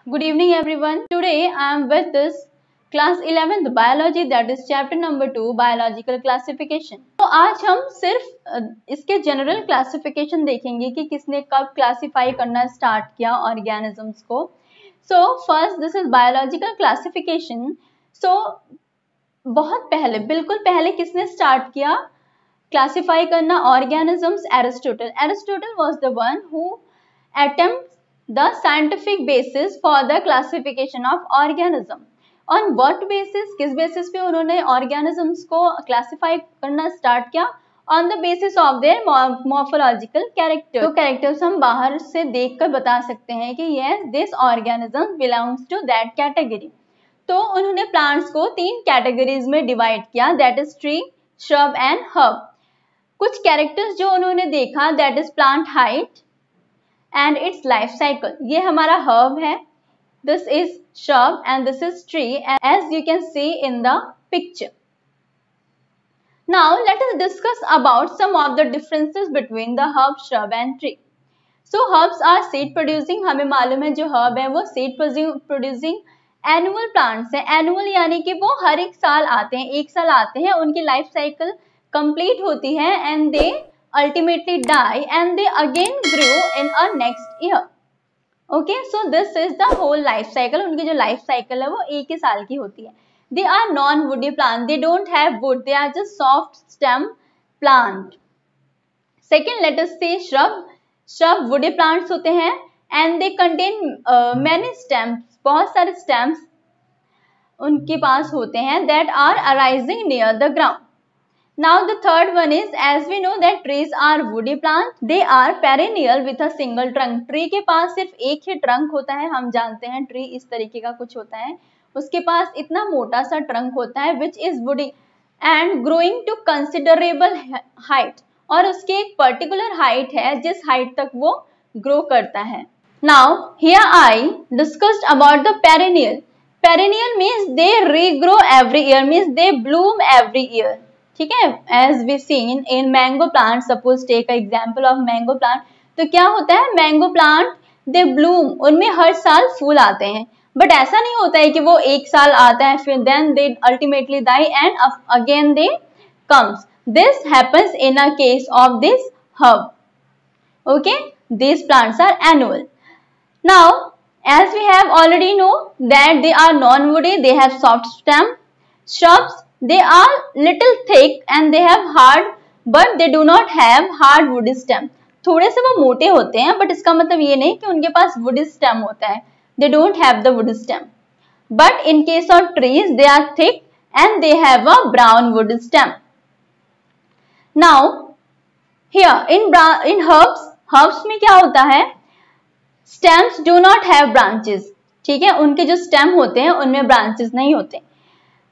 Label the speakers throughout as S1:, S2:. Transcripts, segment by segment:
S1: Good evening everyone. Today I am with this class 11th biology, that is chapter number 2 biological classification. तो आज हम सिर्फ इसके general classification देखेंगे कि किसने कब क्लासिफाई करना स्टार्ट किया ऑर्गेनिजम्स को. So first this is biological classification. So बहुत पहले, बिल्कुल पहले किसने स्टार्ट किया क्लासिफाई करना organisms? Aristotle. Aristotle was the one who attempt the scientific basis for the classification of organism. On what basis, किस basis पे उन्होंने organisms को classify करना start किया? On the basis of their morphological character. तो characters हम बाहर से देख कर बता सकते हैं कि yes this organism belongs to that category. तो उन्होंने plants को 3 categories में divide किया, that is tree, shrub and herb. कुछ characters जो उन्होंने देखा, that is plant height and its life cycle. ये हमारा herb है, this is shrub and this is tree, as you can see in the picture. Now let us discuss about some of the differences between the herb, shrub and tree. So herbs are seed producing. हमें मालूम है जो herb है वो seed producing annual plants है. Annual यानी कि वो हर एक साल आते हैं, एक साल आते हैं, उनकी life cycle complete होती है and they ultimately die and they again grew in a next year. Okay, so this is the whole life cycle. उनकी जो life cycle है वो एक ही साल की होती है. They are non-woody plant. They don't have wood. They are just soft stem plant. Second, let us say shrub. Shrub woody plants होते हैं and they contain many stems. बहुत सारे stems उनके पास होते हैं that are arising near the ground. Now the third one is, as we know that trees are woody plants. They are perennial with a single trunk. Tree के पास सिर्फ एक ही trunk होता है. हम जानते हैं tree इस तरीके का कुछ होता है. उसके पास इतना मोटा सा trunk होता है which is woody and growing to considerable height. और उसकी एक particular height है जिस height तक वो grow करता है. Now here I discussed about the perennial. Perennial means they regrow every year, means they bloom every year. ठीक है, as we seen in mango plant, suppose take an example of mango plant. तो क्या होता है, mango plant they bloom, उनमें हर साल फूल आते हैं, बट ऐसा नहीं होता है कि वो एक साल आता है फिर then they ultimately die and again they comes. This happens in a case of this herb. Okay, these plants are annual. Now as we have already know that they are non-woody, they have soft stem. Shrubs, they are little thick and they have hard but they do not have hard woody stem. थोड़े से वो मोटे होते हैं but इसका मतलब ये नहीं कि उनके पास woody stem होता है. They don't have the woody stem. But in case of trees, they are thick and they have a brown woody stem. Now here in herbs में क्या होता है, stems do not have branches. ठीक है, उनके जो stem होते हैं उनमें branches नहीं होते.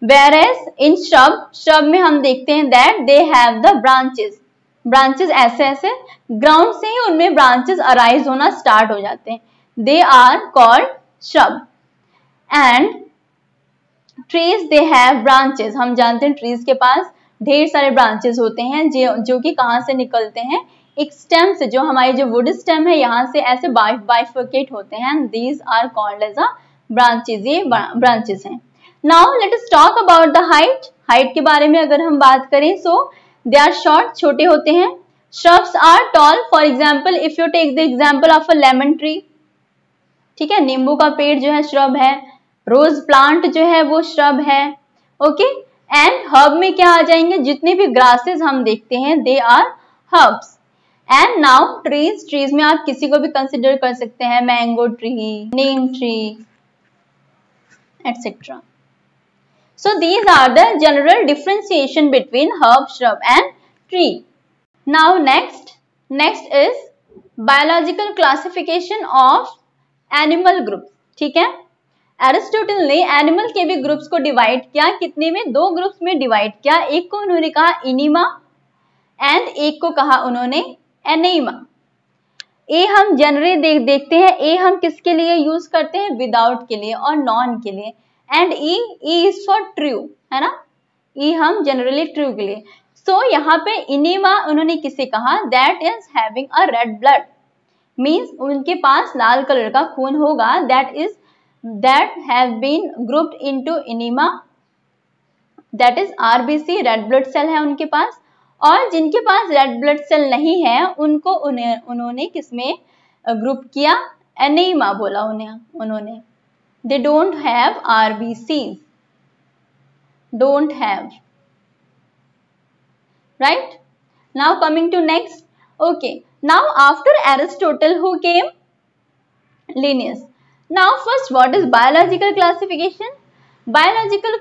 S1: Whereas in shrub में हम देखते हैं that they have the branches ऐसे ऐसे ground से ही उनमें branches arise होना start हो जाते हैं. They are called shrub. And trees they have branches. हम जानते हैं trees के पास ढेर सारे branches होते हैं जो कि कहाँ से निकलते हैं, एक stem से, जो हमारी जो wood stem है यहाँ से ऐसे bifurcate होते हैं and these are called as a branches. ये branches हैं. Now let us talk about the height. Height के बारे में अगर हम बात करें, so they are short, छोटे होते हैं. Shrubs are tall. For example, if you take the example of a lemon tree, ठीक है, नींबू का पेड़ जो है shrub है, rose plant जो है वो shrub है. Okay, and herb में क्या आ जाएंगे, जितने भी grasses हम देखते हैं they are herbs. And now trees में आप किसी को भी consider कर सकते हैं, mango tree, neem tree, etc. So these are the general differentiation between herb, shrub and tree. Now next is biological classification of animal groups. ठीक है, एरिस्टोटल ने एनिमल के भी ग्रुप्स को डिवाइड किया. कितने में, 2 ग्रुप्स में डिवाइड किया. एक को उन्होंने कहा इनिमा एंड एक को कहा उन्होंने एनेमा. ए हम जनरली देखते हैं, ए हम किसके लिए यूज करते हैं, विदाउट के लिए और नॉन के लिए. And E is for true, है ना, ई हम जनरली ट्रू के लिए. सो यहाँ पे इनिमा उन्होंने किसे कहा, that is having a red blood, means उनके पास लाल कलर का खून होगा, that is that have been grouped into enema, that is RBC, red blood cell है उनके पास, और जिनके पास रेड ब्लड सेल नहीं है उनको उन्होंने किसमें ग्रुप किया, एनीमा बोला उन्होंने, they don't have RBCs, don't have, right? Now coming to next. Okay, now after Aristotle who came? Linnaeus. Now first, what is biological classification? Biological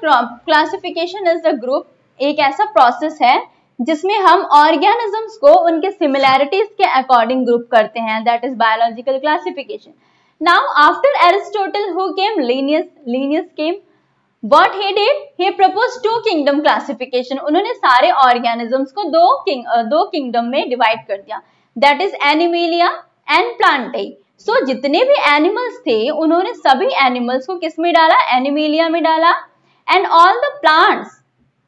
S1: classification is the group, एक ऐसा process है जिसमें हम organisms को उनके similarities के according group करते हैं, that is biological classification. Now after Aristotle who came? Linnaeus came. What he did? He proposed two kingdom classification. उन्होंने सारे ऑर्गेनिजम्स को दो किंगडम में डिवाइड कर दिया, that is animalia and plantae. So जितने भी एनिमल्स थे उन्होंने सभी एनिमल्स को किस में डाला? एनिमेलिया में डाला. एंड ऑल द प्लांट्स,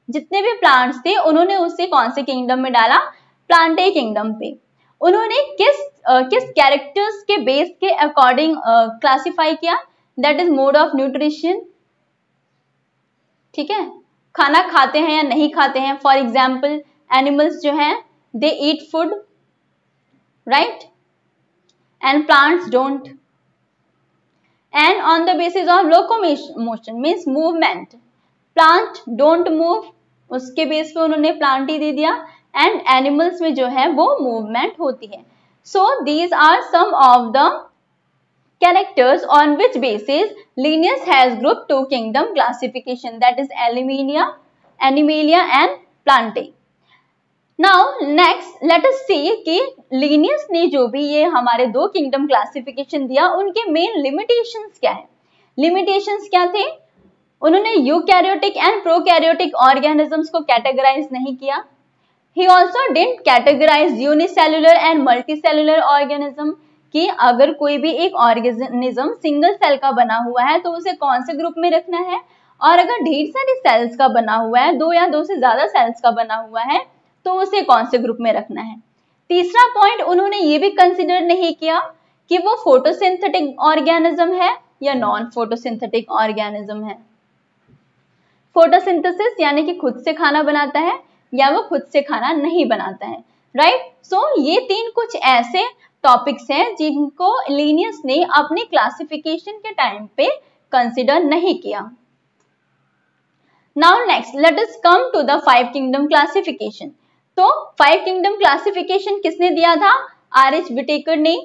S1: जितने भी प्लांट्स थे उन्होंने उसे कौन से किंगडम में डाला? प्लांटाई किंगडम पे. उन्होंने किस कैरेक्टर्स के बेस के अकॉर्डिंग क्लासिफाई किया? That is mode of nutrition. ठीक है, खाना खाते हैं या नहीं खाते हैं. फॉर एग्जाम्पल एनिमल्स जो हैं they eat food, right, and plants don't. And on the basis of locomotion means movement, plant don't move, उसके बेस पे उन्होंने प्लांट ही दे दिया. एंड एनिमल्स में जो है वो मूवमेंट होती है. So these are some of the characters on which basis Linnaeus has grouped two kingdom classification, that is Animalia and Plantae. Now next let us see कि Linnaeus ने जो भी ये हमारे दो किंगडम क्लासिफिकेशन दिया उनके मेन लिमिटेशंस क्या है? लिमिटेशंस क्या थे? उन्होंने यूकैरियोटिक एंड प्रोकैरियोटिक ऑर्गेनिजम्स को कैटेगराइज नहीं किया. He also didn't categorize unicellular and multicellular organism, कि अगर कोई भी एक ऑर्गेनिज्म सिंगल सेल का बना हुआ है तो उसे कौन से ग्रुप में रखना है, और अगर ढेर सारी सेल्स का बना हुआ है, दो या दो से ज्यादा सेल्स का बना हुआ है, तो उसे कौन से ग्रुप में रखना है. तीसरा पॉइंट, उन्होंने ये भी कंसिडर नहीं किया कि वो फोटोसिंथेटिक ऑर्गेनिज्म है या नॉन फोटोसिंथेटिक ऑर्गेनिज्म है. फोटोसिंथेसिस यानी कि खुद से खाना बनाता है या वो खुद से खाना नहीं बनाता है, राइट. सो ये तीन कुछ ऐसे टॉपिक्स हैं जिनको लीनियस ने अपने क्लासिफिकेशन के टाइम पे कंसिडर नहीं किया. Now next let us come to the 5 kingdom classification. तो 5 किंगडम क्लासिफिकेशन किसने दिया था? आर.एच. विटेकर ने.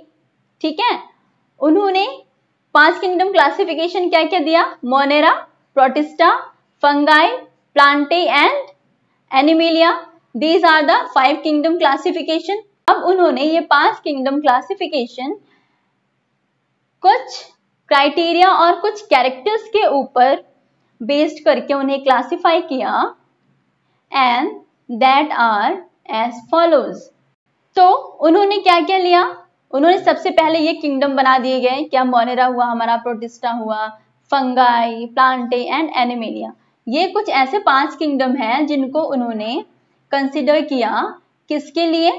S1: ठीक है, उन्होंने 5 किंगडम क्लासिफिकेशन क्या क्या दिया? Monera, Protista, fungi, Plantae and Animalia. These are the 5 kingdom classification. अब उन्होंने ये 5 किंगडम क्लासिफिकेशन कुछ क्राइटेरिया और कुछ कैरेक्टर्स के ऊपर बेस्ड करके उन्हें क्लासिफाई किया, and that are as follows. तो उन्होंने क्या क्या लिया? उन्होंने सबसे पहले ये किंगडम बना दिए गए, क्या? मोनेरा हुआ हमारा, प्रोटिस्टा हुआ, फंगाई, प्लांटे एंड एनिमेलिया. ये कुछ ऐसे 5 किंगडम हैं जिनको उन्होंने कंसिडर किया. किसके लिए?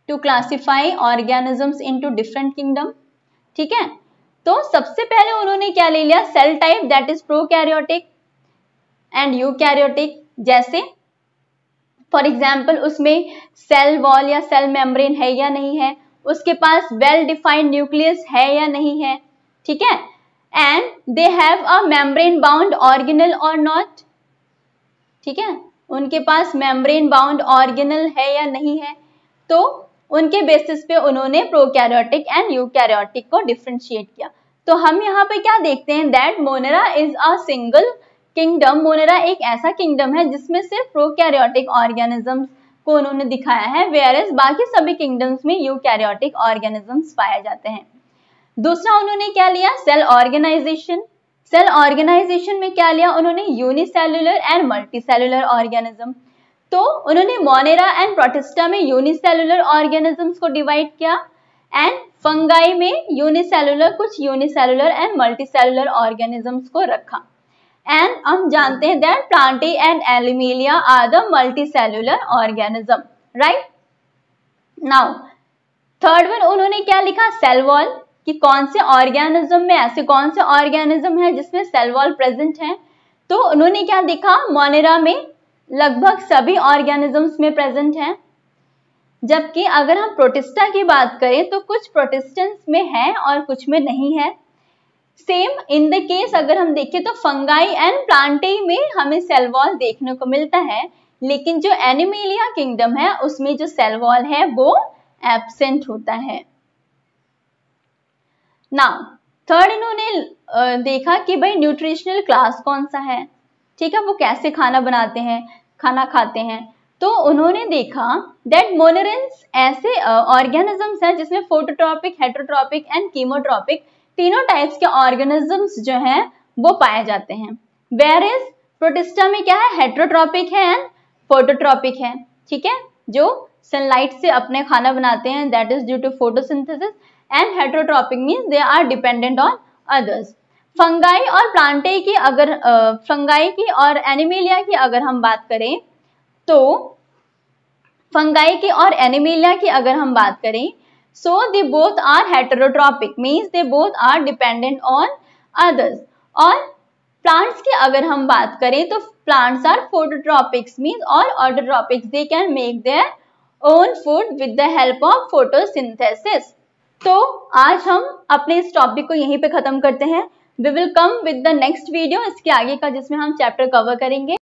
S1: To classify organisms into different kingdom. ठीक है, तो सबसे पहले उन्होंने क्या ले लिया? Cell type, that is prokaryotic and eukaryotic. जैसे फॉर एग्जाम्पल उसमें सेल वॉल या सेल मेम्ब्रेन है या नहीं है, उसके पास वेल डिफाइंड न्यूक्लियस है या नहीं है. ठीक है, and they have a membrane bound organelle और नॉट. ठीक है, उनके पास मेम्ब्रेन बाउंड ऑर्गेनल है या नहीं है. तो उनके बेसिस पे उन्होंने प्रोकैरियोटिक एंड यूकैरियोटिक को डिफरेंशिएट किया. तो हम यहाँ पे क्या देखते हैं? That Monera is a single kingdom. Monera एक ऐसा किंगडम है जिसमें सिर्फ प्रोकैरियोटिक ऑर्गेनिजम्स को उन्होंने दिखाया है, वेयरएज बाकी सभी किंगडम्स में यूकैरियोटिक ऑर्गेनिजम्स पाए जाते हैं. दूसरा उन्होंने क्या लिया? Cell organisation. सेल ऑर्गेनाइजेशन में क्या लिया उन्होंने? Unicellular and multicellular organism. तो उन्होंने मोनेरा एंड प्रोटिस्टा में यूनिसेल्युलर ऑर्गेनिजम्स को डिवाइड किया, एंड फंगाई में यूनिसेल्युलर, कुछ यूनिसेल्युलर एंड मल्टीसेल्युलर ऑर्गेनिजम्स को रखा. एंड हम जानते हैं that plantae and animalia are the multicellular organism, right. Now third one उन्होंने क्या लिखा? Cell wall. कि कौन से ऑर्गेनिज्म में ऐसे कौन से ऑर्गेनिज्म है जिसमें सेल वॉल प्रेजेंट है। तो उन्होंने क्या देखा, मोनेरा में लगभग सभी ऑर्गेनिजम्स में प्रेजेंट है, जबकि अगर हम प्रोटिस्टा की बात करें तो कुछ प्रोटिस्टेंस में है और कुछ में नहीं है। सेम इन द केस अगर हम देखें तो फंगाई एंड प्लांटेई में हमें सेल वॉल देखने को मिलता है, लेकिन जो एनिमेलिया किंगडम है उसमें जो सेल वॉल है वो एब्सेंट होता है। नाउ थर्ड इन्होंने देखा कि भाई न्यूट्रिशनल क्लास कौन सा है, ठीक है, वो कैसे खाना बनाते हैं, खाना खाते हैं। तो उन्होंने देखा दैट मोनेरेंस ऐसे ऑर्गेनिजम्स हैं जिसमें फोटोट्रॉपिक, हेटेरोट्रॉपिक एंड कीमोट्रॉपिक तीनों टाइप्स के ऑर्गेनिजम्स जो हैं वो पाए जाते हैं। वेयरएज प्रोटिस्टा में क्या है, हेटेरोट्रॉपिक है एंड फोटोट्रॉपिक है, ठीक है, जो सनलाइट से अपने खाना बनाते हैं, that is due to photosynthesis, and heterotrophic means they are dependent on others. Fungi और प्लांटेई की अगर फंगाई की और एनिमेलिया की अगर हम बात करें तो फंगाई की और एनिमेलिया की अगर हम बात करें, so they both are heterotrophic means they both are dependent on others. और प्लांट्स की अगर हम बात करें तो प्लांट्स आर फोटोट्रॉपिक्स मींस और autotrophics, they can make their own food with the help of photosynthesis. तो आज हम अपने इस टॉपिक को यहीं पे खत्म करते हैं। We will come with the next video इसके आगे का, जिसमें हम चैप्टर कवर करेंगे।